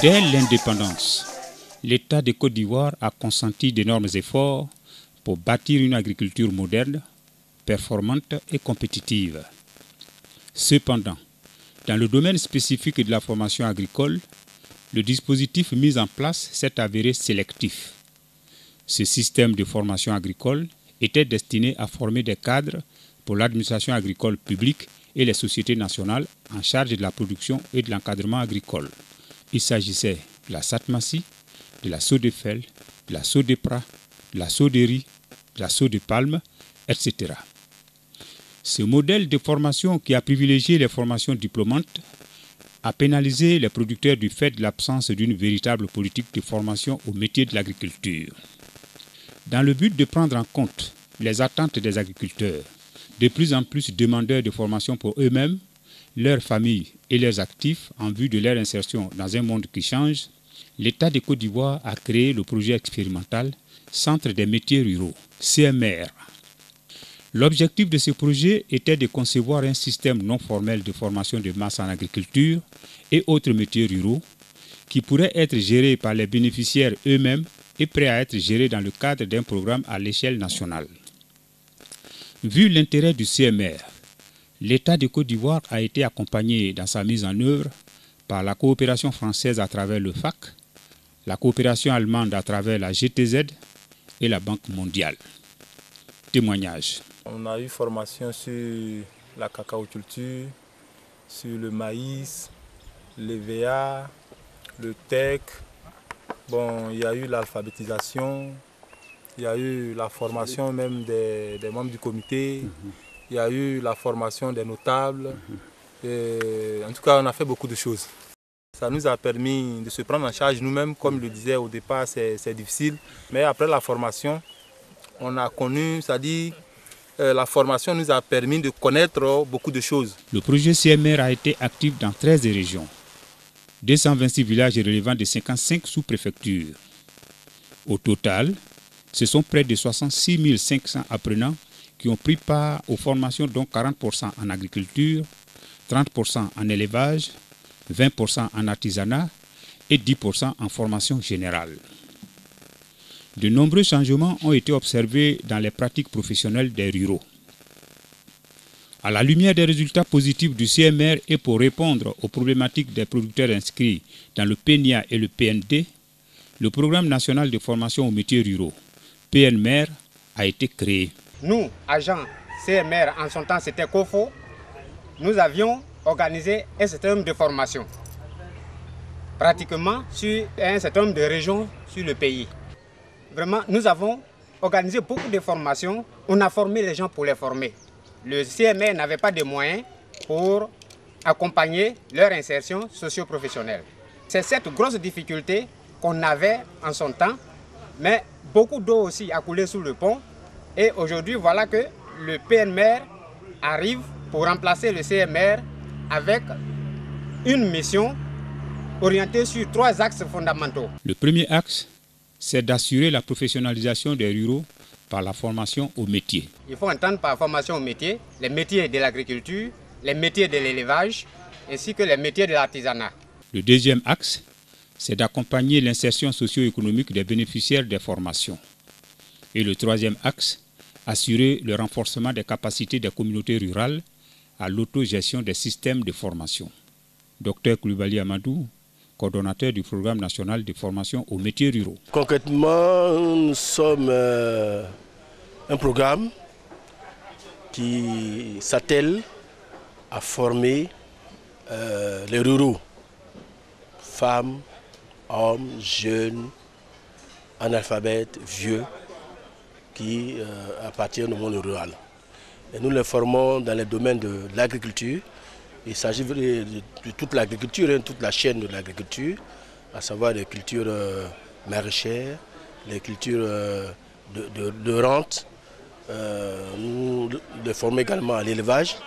Dès l'indépendance, l'État de Côte d'Ivoire a consenti d'énormes efforts pour bâtir une agriculture moderne, performante et compétitive. Cependant, dans le domaine spécifique de la formation agricole, le dispositif mis en place s'est avéré sélectif. Ce système de formation agricole était destiné à former des cadres pour l'administration agricole publique et les sociétés nationales en charge de la production et de l'encadrement agricole. Il s'agissait de la SATMASI, de la SODEFEL, de la SODEPRA, de la SODERI, de la SODEPALM, etc. Ce modèle de formation qui a privilégié les formations diplômantes a pénalisé les producteurs du fait de l'absence d'une véritable politique de formation au métier de l'agriculture. Dans le but de prendre en compte les attentes des agriculteurs, de plus en plus demandeurs de formation pour eux-mêmes, leurs familles et leurs actifs en vue de leur insertion dans un monde qui change, l'État de Côte d'Ivoire a créé le projet expérimental Centre des métiers ruraux, CMR. L'objectif de ce projet était de concevoir un système non formel de formation de masse en agriculture et autres métiers ruraux qui pourrait être géré par les bénéficiaires eux-mêmes et prêt à être géré dans le cadre d'un programme à l'échelle nationale. Vu l'intérêt du CMR, l'État de Côte d'Ivoire a été accompagné dans sa mise en œuvre par la coopération française à travers le FAC, la coopération allemande à travers la GTZ et la Banque mondiale. Témoignage. On a eu formation sur la cacaoculture, sur le maïs, l'EVA, le TEC. Bon, il y a eu l'alphabétisation, il y a eu la formation même des membres du comité, il y a eu la formation des notables. Et en tout cas, on a fait beaucoup de choses. Ça nous a permis de se prendre en charge nous-mêmes, comme je le disais au départ, c'est difficile. Mais après la formation, on a connu, c'est-à-dire la formation nous a permis de connaître beaucoup de choses. Le projet CMR a été actif dans 13 régions, 226 villages relevant de 55 sous-préfectures. Au total, ce sont près de 66 500 apprenants qui ont pris part aux formations, dont 40% en agriculture, 30% en élevage, 20% en artisanat et 10% en formation générale. De nombreux changements ont été observés dans les pratiques professionnelles des ruraux. À la lumière des résultats positifs du CMR et pour répondre aux problématiques des producteurs inscrits dans le PNIA et le PND, le Programme national de formation aux métiers ruraux, PNMER, a été créé. Nous, agents CMR, en son temps c'était COFO, nous avions organisé un certain nombre de formations, pratiquement sur un certain nombre de régions sur le pays. Vraiment, nous avons organisé beaucoup de formations, on a formé les gens pour les former. Le CMR n'avait pas de moyens pour accompagner leur insertion socio-professionnelle. C'est cette grosse difficulté qu'on avait en son temps, mais beaucoup d'eau aussi a coulé sous le pont. Et aujourd'hui, voilà que le PNMER arrive pour remplacer le CMR avec une mission orientée sur 3 axes fondamentaux. Le premier axe, c'est d'assurer la professionnalisation des ruraux par la formation au métier. Il faut entendre par formation au métier les métiers de l'agriculture, les métiers de l'élevage, ainsi que les métiers de l'artisanat. Le deuxième axe, c'est d'accompagner l'insertion socio-économique des bénéficiaires des formations. Et le troisième axe, assurer le renforcement des capacités des communautés rurales à l'autogestion des systèmes de formation. Dr Koulibaly Amadou, coordonnateur du Programme national de formation aux métiers ruraux. Concrètement, nous sommes un programme qui s'attelle à former les ruraux, femmes, hommes, jeunes, analphabètes, vieux, qui appartiennent au monde rural. Et nous les formons dans les domaines de l'agriculture. Il s'agit de toute l'agriculture, toute la chaîne de l'agriculture, à savoir les cultures maraîchères, les cultures de rente. Nous les formons également à l'élevage,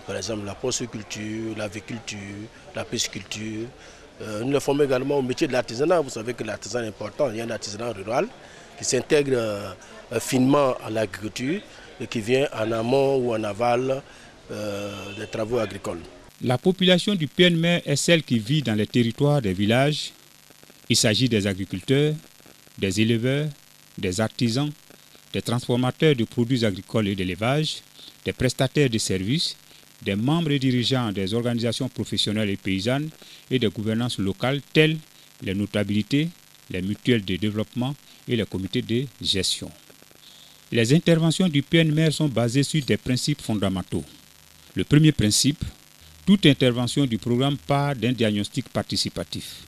par exemple la porciculture, l'aviculture, la pisciculture. Nous les formons également au métier de l'artisanat. Vous savez que l'artisanat est important, il y a un artisanat rural qui s'intègre finement à l'agriculture et qui vient en amont ou en aval des travaux agricoles. La population du PNMER est celle qui vit dans les territoires des villages. Il s'agit des agriculteurs, des éleveurs, des artisans, des transformateurs de produits agricoles et d'élevage, des prestataires de services, des membres et dirigeants des organisations professionnelles et paysannes et des gouvernances locales telles les notabilités, les mutuelles de développement et les comités de gestion. Les interventions du PNMER sont basées sur des principes fondamentaux. Le premier principe, toute intervention du programme part d'un diagnostic participatif.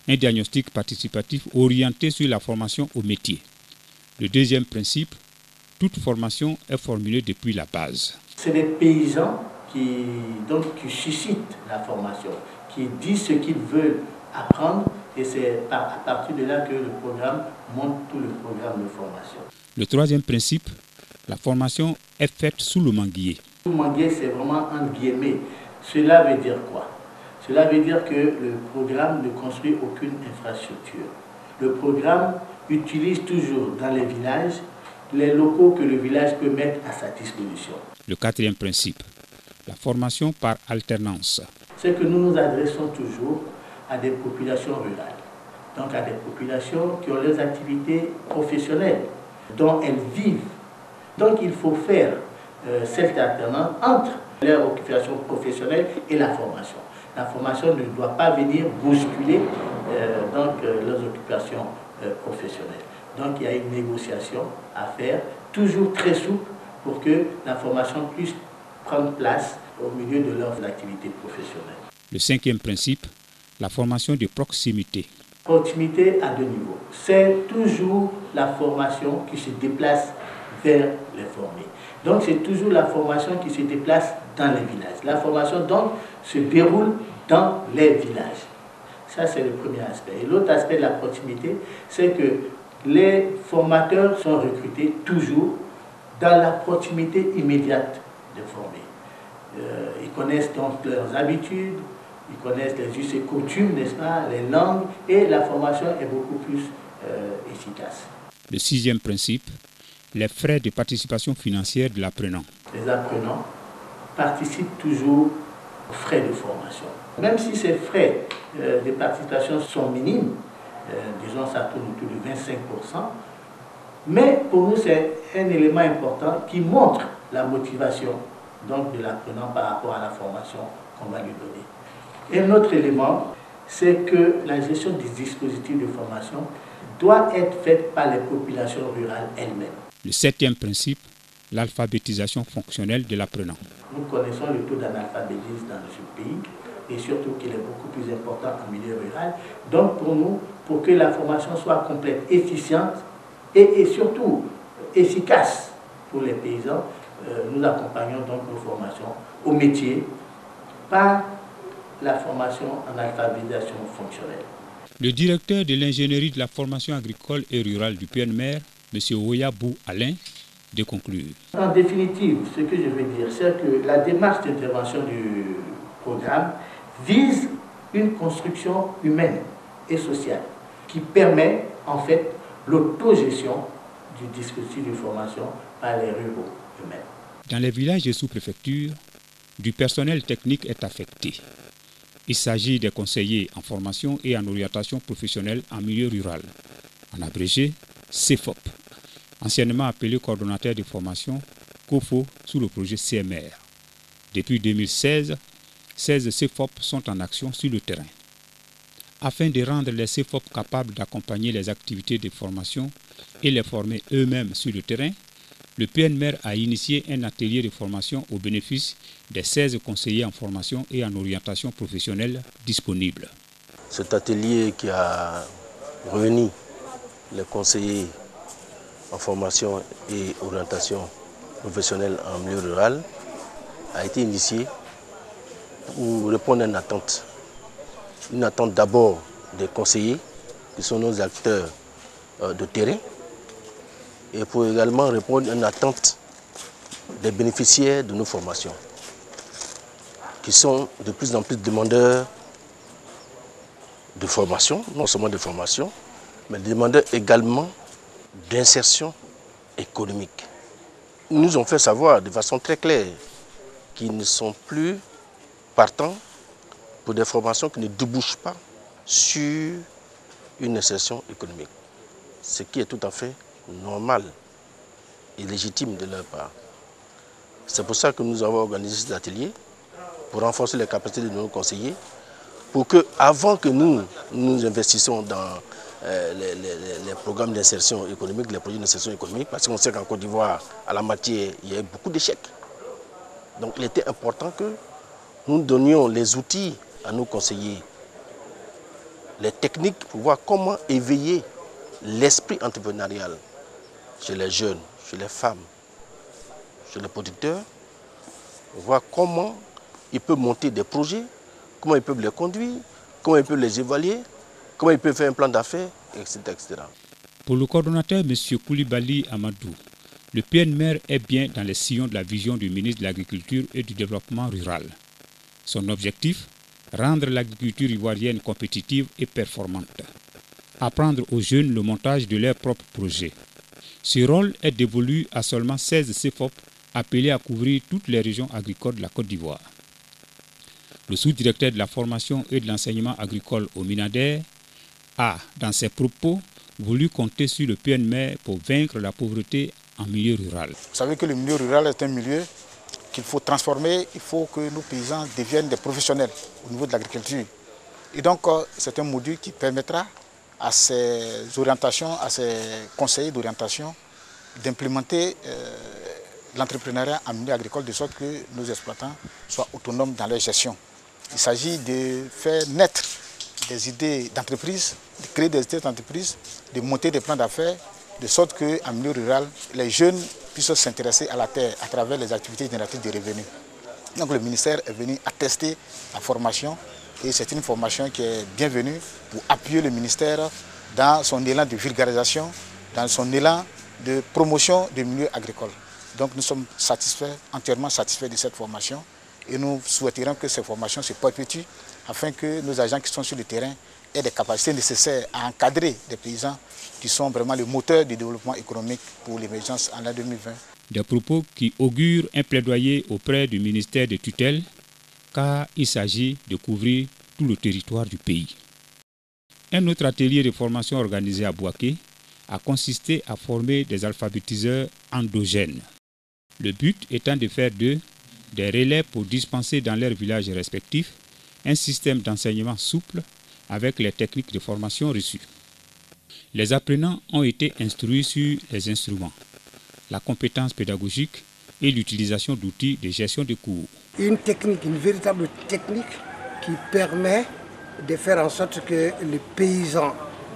Un diagnostic participatif orienté sur la formation au métier. Le deuxième principe, toute formation est formulée depuis la base. C'est les paysans qui suscitent la formation, qui disent ce qu'ils veulent apprendre, et c'est à partir de là que le programme monte tout le programme de formation. Le troisième principe, la formation est faite sous le manguier. Le manguier, c'est vraiment entre guillemets. Cela veut dire quoi? Cela veut dire que le programme ne construit aucune infrastructure. Le programme utilise toujours dans les villages les locaux que le village peut mettre à sa disposition. Le quatrième principe, la formation par alternance. C'est que nous nous adressons toujours à des populations rurales, donc à des populations qui ont leurs activités professionnelles, dont elles vivent. Donc il faut faire cette alternance entre leur occupation professionnelle et la formation. La formation ne doit pas venir bousculer leurs occupations professionnelles. Donc il y a une négociation à faire, toujours très souple, pour que la formation puisse prendre place au milieu de leurs activités professionnelles. Le cinquième principe, la formation de proximité. Proximité à deux niveaux. C'est toujours la formation qui se déplace vers les formés. Donc c'est toujours la formation qui se déplace dans les villages. La formation donc se déroule dans les villages. Ça c'est le premier aspect. Et l'autre aspect de la proximité, c'est que les formateurs sont recrutés toujours dans la proximité immédiate des formés. Ils connaissent donc leurs habitudes, ils connaissent les us et coutumes, n'est-ce pas, les langues, et la formation est beaucoup plus efficace. Le sixième principe, les frais de participation financière de l'apprenant. Les apprenants participent toujours aux frais de formation. Même si ces frais de participation sont minimes, disons ça tourne autour de 25%, mais pour nous c'est un élément important qui montre la motivation donc, de l'apprenant par rapport à la formation qu'on va lui donner. Et un autre élément, c'est que la gestion des dispositifs de formation doit être faite par les populations rurales elles-mêmes. Le septième principe, l'alphabétisation fonctionnelle de l'apprenant. Nous connaissons le taux d'analphabétisme dans ce pays et surtout qu'il est beaucoup plus important en milieu rural. Donc pour nous, pour que la formation soit complète, efficiente et surtout efficace pour les paysans, nous accompagnons donc nos formations au métier par la formation en alphabétisation fonctionnelle. Le directeur de l'ingénierie de la formation agricole et rurale du PNMER, M. Oyabou Alain, de conclure. En définitive, ce que je veux dire, c'est que la démarche d'intervention du programme vise une construction humaine et sociale qui permet en fait l'autogestion du dispositif de formation par les ruraux eux-mêmes. Dans les villages de sous-préfecture, du personnel technique est affecté. Il s'agit des conseillers en formation et en orientation professionnelle en milieu rural, en abrégé CFOP, anciennement appelé coordonnateur de formation COFO sous le projet CMR. Depuis 2016, 16 CFOP sont en action sur le terrain. Afin de rendre les CFOP capables d'accompagner les activités de formation et les former eux-mêmes sur le terrain, le PNMER a initié un atelier de formation au bénéfice des 16 conseillers en formation et en orientation professionnelle disponibles. Cet atelier qui a réuni les conseillers en formation et orientation professionnelle en milieu rural a été initié pour répondre à une attente. Une attente d'abord des conseillers, qui sont nos acteurs de terrain, et pour également répondre à une attente des bénéficiaires de nos formations, qui sont de plus en plus demandeurs de formation, non seulement de formation, mais demandeurs également d'insertion économique. Ils nous ont fait savoir de façon très claire qu'ils ne sont plus partant pour des formations qui ne débouchent pas sur une insertion économique. Ce qui est tout à fait normal et légitime de leur part. C'est pour ça que nous avons organisé cet atelier, pour renforcer les capacités de nos conseillers, pour que, avant que nous investissions dans les programmes d'insertion économique, les projets d'insertion économique, parce qu'on sait qu'en Côte d'Ivoire, à la matière, il y a eu beaucoup d'échecs. Donc il était important que nous donnions les outils à nos conseillers, les techniques pour voir comment éveiller l'esprit entrepreneurial chez les jeunes, chez les femmes, chez les producteurs, voir comment ils peuvent monter des projets, comment ils peuvent les conduire, comment ils peuvent les évaluer, comment ils peuvent faire un plan d'affaires, etc., etc. Pour le coordonnateur M. Koulibaly Amadou, le PNMR est bien dans les sillons de la vision du ministre de l'Agriculture et du Développement rural. Son objectif, rendre l'agriculture ivoirienne compétitive et performante. Apprendre aux jeunes le montage de leurs propres projets. Ce rôle est dévolu à seulement 16 CFOP appelés à couvrir toutes les régions agricoles de la Côte d'Ivoire. Le sous-directeur de la formation et de l'enseignement agricole au Minader a, dans ses propos, voulu compter sur le PNMR pour vaincre la pauvreté en milieu rural. Vous savez que le milieu rural est un milieu qu'il faut transformer, il faut que nos paysans deviennent des professionnels au niveau de l'agriculture. Et donc, c'est un module qui permettra à ces orientations, à ces conseillers d'orientation, d'implémenter l'entrepreneuriat en milieu agricole de sorte que nos exploitants soient autonomes dans leur gestion. Il s'agit de faire naître des idées d'entreprise, de créer des idées d'entreprise, de monter des plans d'affaires, de sorte qu'en milieu rural, les jeunes puissent s'intéresser à la terre à travers les activités génératrices de revenus. Donc le ministère est venu attester la formation et c'est une formation qui est bienvenue pour appuyer le ministère dans son élan de vulgarisation, dans son élan de promotion du milieu agricole. Donc nous sommes satisfaits, entièrement satisfaits de cette formation et nous souhaiterions que ces formations se perpétuent afin que nos agents qui sont sur le terrain aient des capacités nécessaires à encadrer des paysans qui sont vraiment le moteur du développement économique pour l'émergence en l'an 2020. Des propos qui augurent un plaidoyer auprès du ministère de tutelle, car il s'agit de couvrir tout le territoire du pays. Un autre atelier de formation organisé à Bouaké a consisté à former des alphabétiseurs endogènes. Le but étant de faire d'eux des relais pour dispenser dans leurs villages respectifs un système d'enseignement souple avec les techniques de formation reçues. Les apprenants ont été instruits sur les instruments, la compétence pédagogique et l'utilisation d'outils de gestion de cours. Une technique, une véritable technique qui permet de faire en sorte que les paysans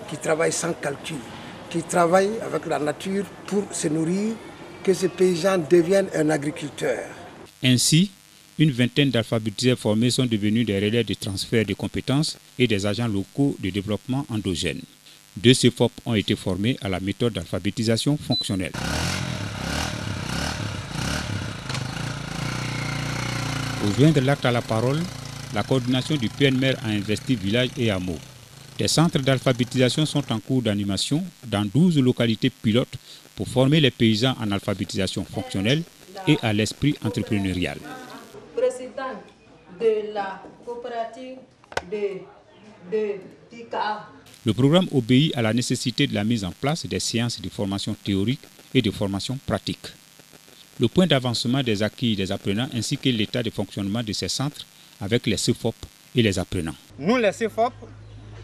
qui travaillent sans calcul, qui travaillent avec la nature pour se nourrir, que ces paysans deviennent un agriculteur. Ainsi, une vingtaine d'alphabétiseurs formés sont devenus des relais de transfert de compétences et des agents locaux de développement endogène. 2 CFOP ont été formés à la méthode d'alphabétisation fonctionnelle. Pour joindre l'acte à la parole, la coordination du PNMR a investi villages et hameaux. Des centres d'alphabétisation sont en cours d'animation dans 12 localités pilotes pour former les paysans en alphabétisation fonctionnelle et à l'esprit entrepreneurial. Président de la coopérative de Tika. Le programme obéit à la nécessité de la mise en place des séances de formation théorique et de formation pratique. Le point d'avancement des acquis des apprenants ainsi que l'état de fonctionnement de ces centres avec les CFOP et les apprenants. Nous, les CFOP,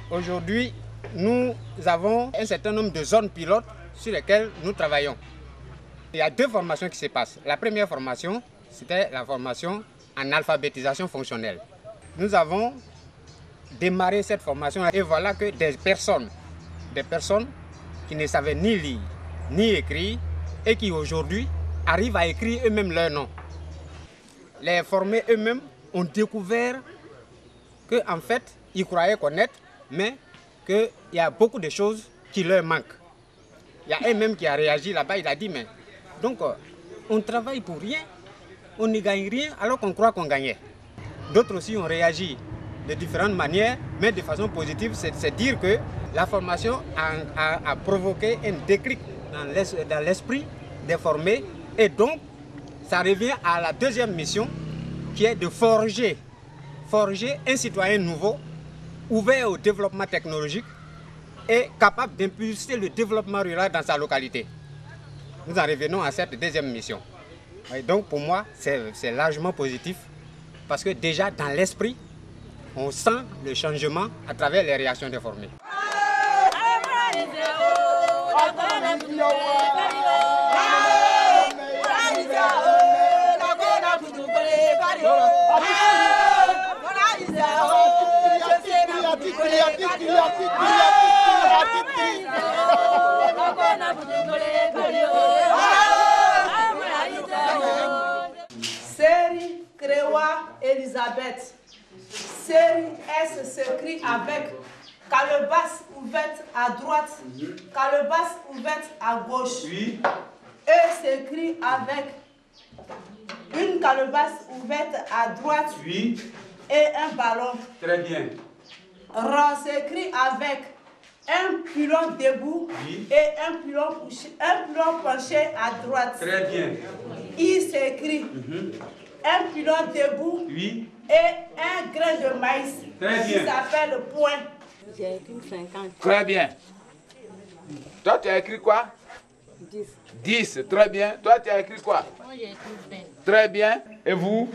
aujourd'hui, nous avons un certain nombre de zones pilotes sur lesquelles nous travaillons. Il y a 2 formations qui se passent. La première formation, c'était la formation en alphabétisation fonctionnelle. Nous avons démarré cette formation et voilà que des personnes qui ne savaient ni lire ni écrire et qui aujourd'hui arrivent à écrire eux-mêmes leur nom. Les formés eux-mêmes ont découvert qu'en fait, ils croyaient connaître, mais qu'il y a beaucoup de choses qui leur manquent. Il y a un même qui a réagi là-bas, il a dit, mais donc on travaille pour rien, on ne gagne rien alors qu'on croit qu'on gagnait. D'autres aussi ont réagi de différentes manières, mais de façon positive, c'est dire que la formation a provoqué un déclic dans l'esprit des formés et donc ça revient à la deuxième mission qui est de forger forger un citoyen nouveau, ouvert au développement technologique et capable d'impulser le développement rural dans sa localité. Nous en revenons à cette deuxième mission. Et donc pour moi, c'est largement positif parce que déjà dans l'esprit, on sent le changement à travers les réactions des formés. Série Créois Elisabeth. Série S s'écrit avec calebasse ouverte à droite, calebasse ouverte à gauche. Oui. E s'écrit avec une calebasse ouverte à droite. Oui. Et un ballon. Très bien. Ra s'écrit avec un pilon debout. Oui. Et un pilon penché à droite. Très bien. I s'écrit un pilon debout. Oui. Et un grain de maïs. Très bien. Qui s'appelle point. J'ai écrit 50. Très bien. Toi, tu as écrit quoi? 10. 10, très bien. Toi, tu as écrit quoi? Moi, j'ai écrit 20. Très bien. Et vous?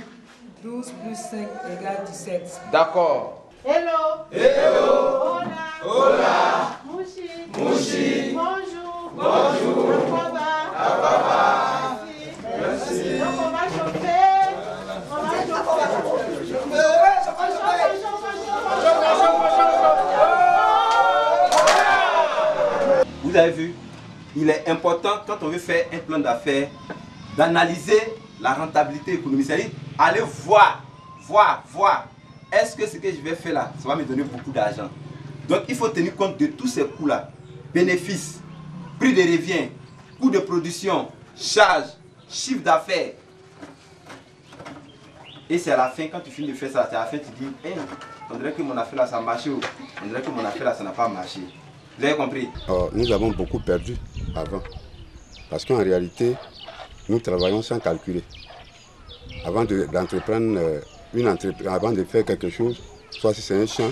12 plus 5 égale 17. D'accord. Hello. Hello. Hola. Hola. Mushi. Mushi. Bonjour. Bonjour. Akaba. Akaba. Merci. Donc, on va chauffer. On va Vous avez vu, il est important quand on veut faire un plan d'affaires d'analyser la rentabilité économique. C'est-à-dire aller voir. Est-ce que ce que je vais faire là, ça va me donner beaucoup d'argent? Donc il faut tenir compte de tous ces coûts-là. Bénéfices, prix de revient, coûts de production, charges, chiffre d'affaires. Et c'est à la fin, quand tu finis de faire ça, c'est à la fin tu dis, hey, on dirait que mon affaire là ça a marché ou on dirait que mon affaire là ça n'a pas marché. Vous avez compris? Nous avons beaucoup perdu avant. Parce qu'en réalité, nous travaillons sans calculer. Avant d'entreprendre avant de faire quelque chose, soit si c'est un champ,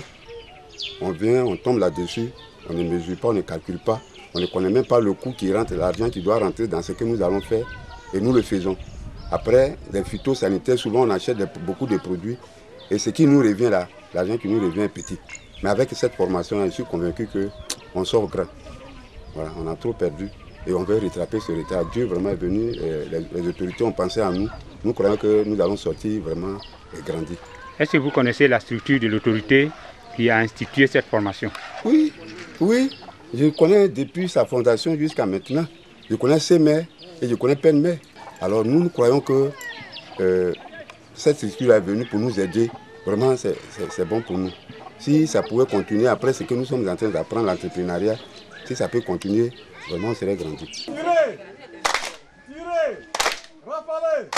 on vient, on tombe là-dessus, on ne mesure pas, on ne calcule pas, on ne connaît même pas le coût qui rentre, l'argent qui doit rentrer dans ce que nous allons faire, et nous le faisons. Après, les phytosanitaires, souvent on achète beaucoup de produits, et ce qui nous revient là, l'argent qui nous revient est petit. Mais avec cette formation, je suis convaincu qu'on sort grand. Voilà, on a trop perdu et on veut rattraper ce retard. Dieu vraiment est venu, les autorités ont pensé à nous. Nous croyons que nous allons sortir vraiment et grandir. Est-ce que vous connaissez la structure de l'autorité qui a institué cette formation? Oui, je connais depuis sa fondation jusqu'à maintenant. Je connais ses maires et je connais Père-Mère. Alors nous croyons que cette structure est venue pour nous aider. Vraiment, c'est bon pour nous. Si ça pouvait continuer après ce que nous sommes en train d'apprendre, l'entrepreneuriat, si ça peut continuer, vraiment on serait grandi. Tirez, rafalez,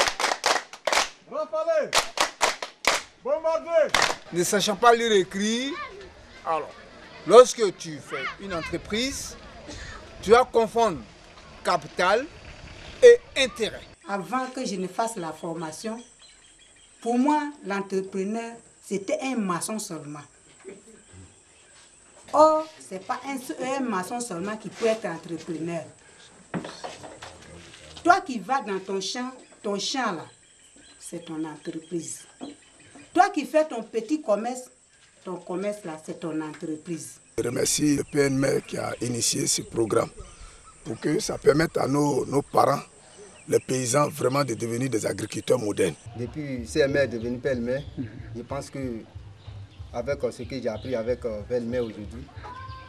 bombardez. Ne sachant pas lire et écrire, alors, lorsque tu fais une entreprise, tu vas confondre capital et intérêt. Avant que je ne fasse la formation, pour moi, l'entrepreneur, c'était un maçon seulement. Or, ce n'est pas un maçon seulement qui peut être entrepreneur. Toi qui vas dans ton champ là, c'est ton entreprise. Toi qui fais ton petit commerce, ton commerce là, c'est ton entreprise. Je remercie le PNM qui a initié ce programme pour que ça permette à nos parents, les paysans, vraiment de devenir des agriculteurs modernes. Depuis CMR est devenu PNM, je pense que avec ce que j'ai appris avec PNM aujourd'hui,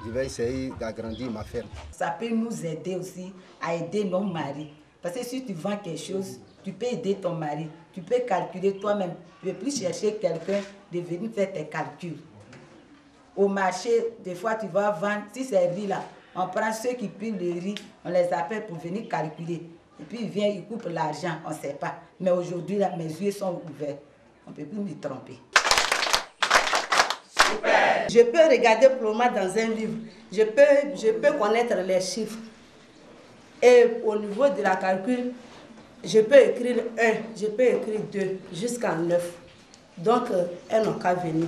je vais essayer d'agrandir ma ferme. Ça peut nous aider aussi à aider nos maris. Parce que si tu vends quelque chose, tu peux aider ton mari. Tu peux calculer toi-même. Tu ne peux plus chercher quelqu'un de venir faire tes calculs. Au marché, des fois, tu vas vendre. Si c'est riz là, on prend ceux qui pilent le riz, on les appelle pour venir calculer. Et puis ils viennent, ils coupent l'argent, on ne sait pas. Mais aujourd'hui, là, mes yeux sont ouverts. On ne peut plus me tromper. Super. Je peux regarder pour moi dans un livre. Je peux connaître les chiffres. Et au niveau de la calcul, je peux écrire 1, je peux écrire 2, jusqu'à 9. Donc, elles n'ont qu'à venir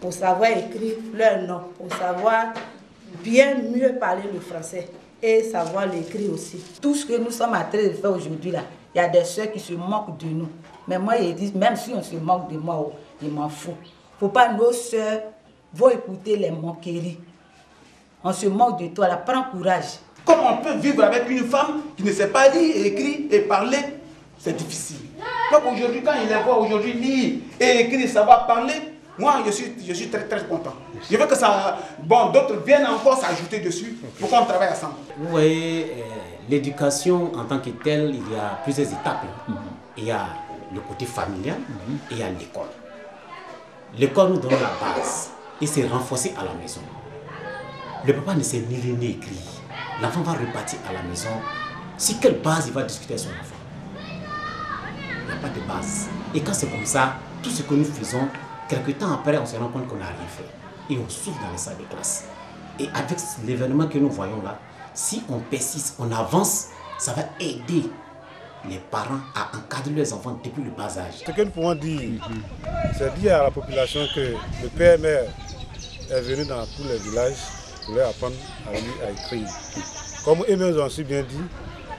pour savoir écrire leur nom, pour savoir bien mieux parler le français et savoir l'écrire aussi. Tout ce que nous sommes en train de faire aujourd'hui là, il y a des soeurs qui se moquent de nous. Mais moi, ils disent, même si on se moque de moi, ils m'en foutent. Il ne faut pas nos soeurs vont écouter les moqueries. On se moque de toi, là, prends courage. Comment on peut vivre avec une femme qui ne sait pas lire, écrire et parler? C'est difficile. Donc aujourd'hui, quand il les voit aujourd'hui lire et écrire, savoir parler, moi je suis très très content. Je veux que ça, bon, d'autres viennent encore s'ajouter dessus pour qu'on travaille ensemble. Vous voyez, l'éducation en tant que telle, il y a plusieurs étapes. Il y a le côté familial et il y a l'école. L'école nous donne la base et c'est renforcé à la maison. Le papa ne sait ni lire ni écrire. L'enfant va repartir à la maison. Sur quelle base il va discuter avec son enfant? Il n'y a pas de base. Et quand c'est comme ça, tout ce que nous faisons, quelques temps après, on se rend compte qu'on n'a rien fait. Et on souffre dans les salles de classe. Et avec l'événement que nous voyons là, si on persiste, on avance, ça va aider les parents à encadrer leurs enfants depuis le bas âge. Ce que nous pouvons dire, c'est dire à la population que le PMR est venu dans tous les villages pour leur apprendre à lire et à écrire. Comme eux-mêmes ont si bien dit,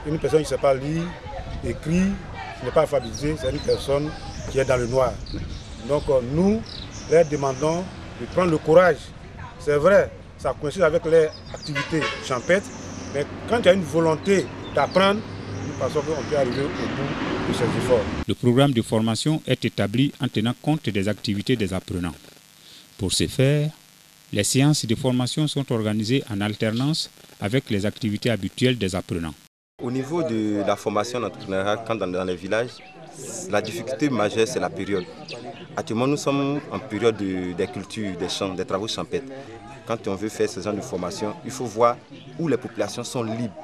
une personne qui ne sait pas lire, écrire, qui n'est pas alphabétisée, c'est une personne qui est dans le noir. Donc nous leur demandons de prendre le courage. C'est vrai, ça coïncide avec les activités champêtres, mais quand il y a une volonté d'apprendre, nous pensons qu'on peut arriver au bout de ces efforts. Le programme de formation est établi en tenant compte des activités des apprenants. Pour ce faire, les séances de formation sont organisées en alternance avec les activités habituelles des apprenants. Au niveau de la formation entrepreneuriale, quand dans les villages, la difficulté majeure, c'est la période. Actuellement, nous sommes en période des cultures, des champs, des travaux champêtres. Quand on veut faire ce genre de formation, il faut voir où les populations sont libres.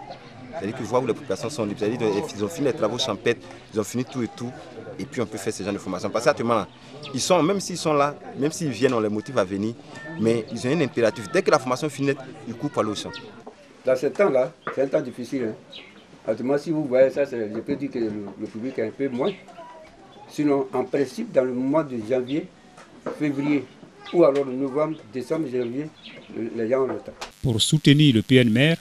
C'est-à-dire que voir où les populations sont libres. C'est-à-dire qu'ils ont fini les travaux champêtres, ils ont fini tout et tout, et puis on peut faire ce genre de formation. Parce qu'actuellement, ils sont, même s'ils sont là, même s'ils viennent, on les motive à venir, mais ils ont un impératif. Dès que la formation finit, ils courent pour aller au champ. Dans ce temps-là, c'est un temps difficile. Actuellement, si vous voyez ça, je peux dire que le public est un peu moins. Sinon, en principe, dans le mois de janvier, février, ou alors le novembre, décembre, janvier, les gens ont le temps. Pour soutenir le PNMR,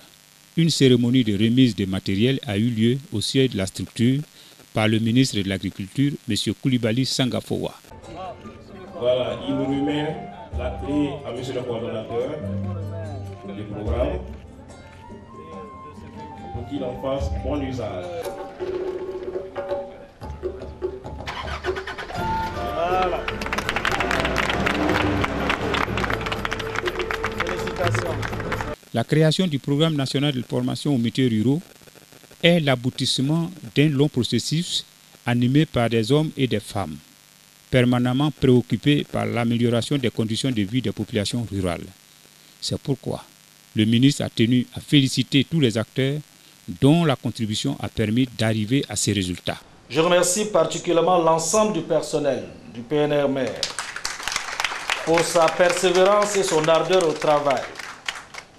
une cérémonie de remise de matériel a eu lieu au siège de la structure par le ministre de l'Agriculture, M. Koulibaly Sangafowa. Voilà, il nous remet la clé à M. le coordonnateur du programme pour qu'il en fasse bon usage. Voilà. Félicitations. La création du programme national de formation aux métiers ruraux est l'aboutissement d'un long processus animé par des hommes et des femmes, permanemment préoccupés par l'amélioration des conditions de vie des populations rurales. C'est pourquoi le ministre a tenu à féliciter tous les acteurs dont la contribution a permis d'arriver à ces résultats. Je remercie particulièrement l'ensemble du personnel du PNMR pour sa persévérance et son ardeur au travail.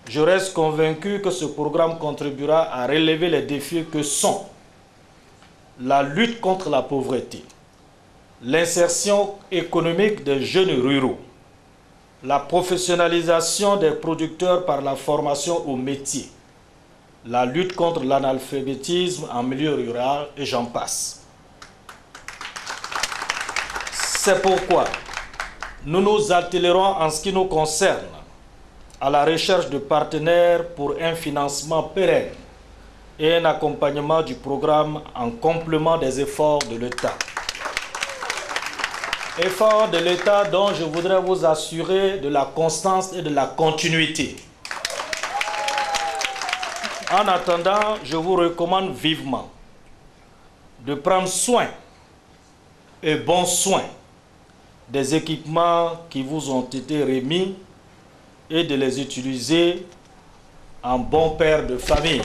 Je reste convaincu que ce programme contribuera à relever les défis que sont la lutte contre la pauvreté, l'insertion économique des jeunes ruraux, la professionnalisation des producteurs par la formation au métier, la lutte contre l'analphabétisme en milieu rural et j'en passe. C'est pourquoi nous nous attellerons en ce qui nous concerne à la recherche de partenaires pour un financement pérenne et un accompagnement du programme en complément des efforts de l'État. Efforts de l'État dont je voudrais vous assurer de la constance et de la continuité. En attendant, je vous recommande vivement de prendre soin et bon soin des équipements qui vous ont été remis et de les utiliser en bon père de famille.